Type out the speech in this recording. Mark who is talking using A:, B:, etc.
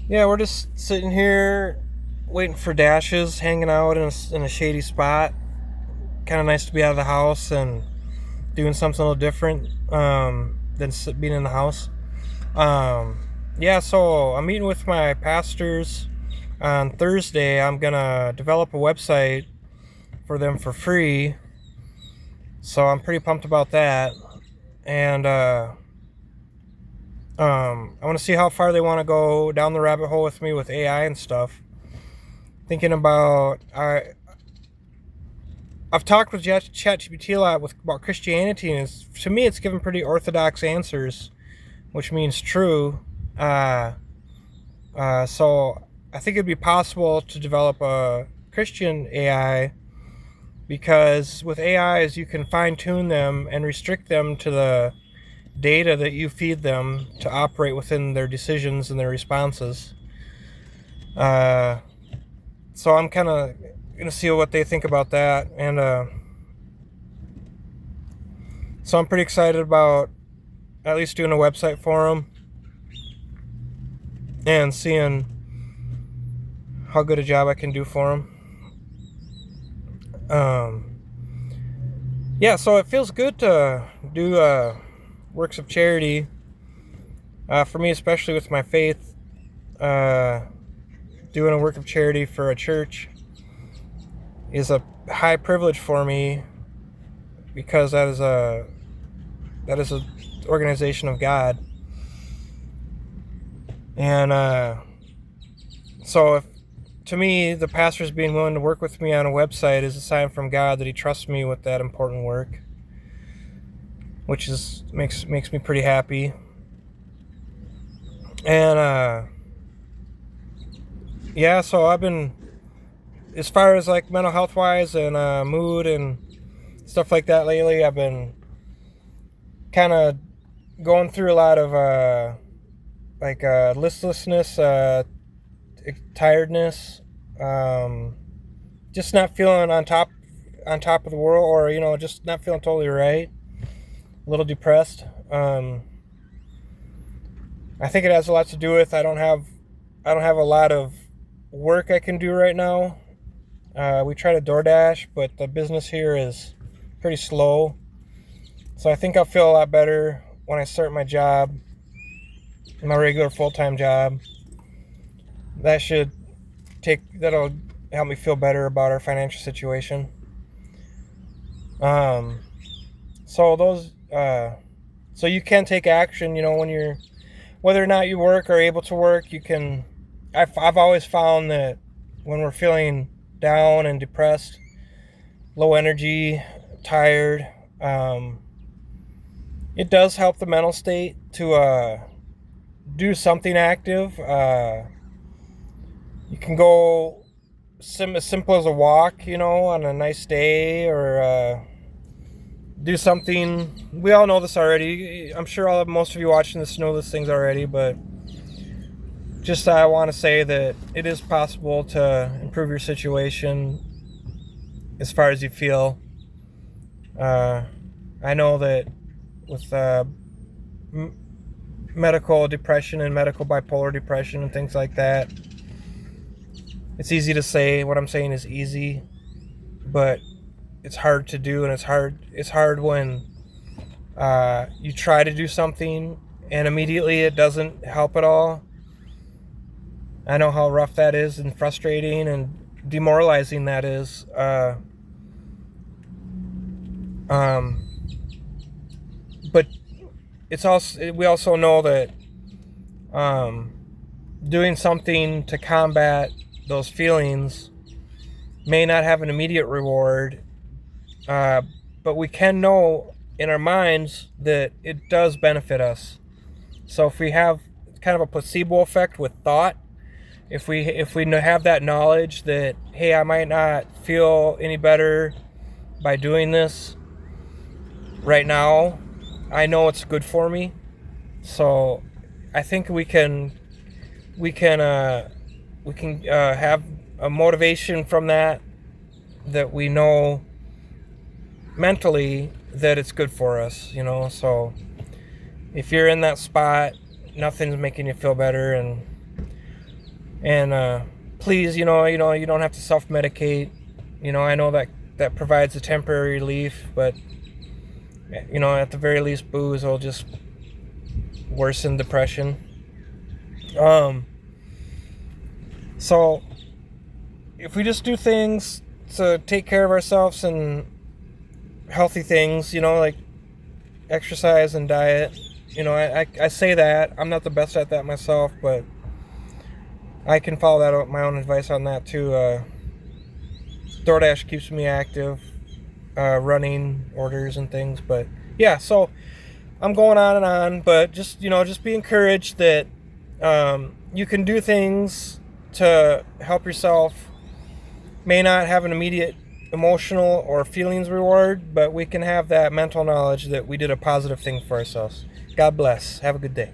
A: Yeah, we're just sitting here waiting for dashes, hanging out in a shady spot. Kind of nice to be out of the house and doing something a little different than being in the house. Um, yeah, so I'm meeting with my pastors on Thursday. I'm gonna develop a website for them for free, so I'm pretty pumped about that. And I want to see how far they want to go down the rabbit hole with me with AI and stuff. Thinking about I've talked with ChatGPT a lot about Christianity, and to me, it's given pretty orthodox answers, which means true. Uh, so I think it'd be possible to develop a Christian AI because with AIs, you can fine tune them and restrict them to the data that you feed them to operate within their decisions and their responses. Uh, so I'm kind of gonna see what they think about that, and so I'm pretty excited about at least doing a website for them and seeing how good a job I can do for them. Yeah, so it feels good to do works of charity for me, especially with my faith. Uh, Doing a work of charity for a church is a high privilege for me because that is a organization of God, and so if to me, the pastors being willing to work with me on a website is a sign from God that He trusts me with that important work, which is makes me pretty happy. And yeah, so I've been, as far as like mental health wise and mood and stuff like that lately, I've been kind of going through a lot of listlessness, tiredness, um, just not feeling on top of the world, or just not feeling totally right. A little depressed. I think it has a lot to do with I don't have a lot of work I can do right now. We try to DoorDash, but the business here is pretty slow. So I think I'll feel a lot better when I start my job, my regular full-time job. That'll help me feel better about our financial situation. Um, so those, so you can take action. When you're whether or not you work or able to work, you can. I've always found that when we're feeling down and depressed, low energy, tired, um, it does help the mental state to do something active. You can go as simple as a walk, on a nice day, or do something. We all know this already. I'm sure most of you watching this know these things already, but just I want to say that it is possible to improve your situation as far as you feel. Uh, I know that with medical depression and medical bipolar depression and things like that, it's easy to say. What I'm saying is easy, but it's hard to do, and it's hard when you try to do something and immediately it doesn't help at all. I know how rough that is and frustrating and demoralizing that is. Um, but we also know that um, doing something to combat those feelings may not have an immediate reward, uh, but we can know in our minds that it does benefit us. So if we have kind of a placebo effect with thought, if we have that knowledge that, hey, I might not feel any better by doing this right now, I know it's good for me. So I think we can have a motivation from that we know mentally that it's good for us. So if you're in that spot, nothing's making you feel better, and And please, you don't have to self-medicate. I know that provides a temporary relief, but at the very least, booze will just worsen depression. So if we just do things to take care of ourselves and healthy things, like exercise and diet, I say that. I'm not the best at that myself, but I can follow that up, my own advice on that too. DoorDash keeps me active, running orders and things. But yeah, so I'm going on and on, but just be encouraged that you can do things to help yourself. May not have an immediate emotional or feelings reward, but we can have that mental knowledge that we did a positive thing for ourselves. God bless. Have a good day.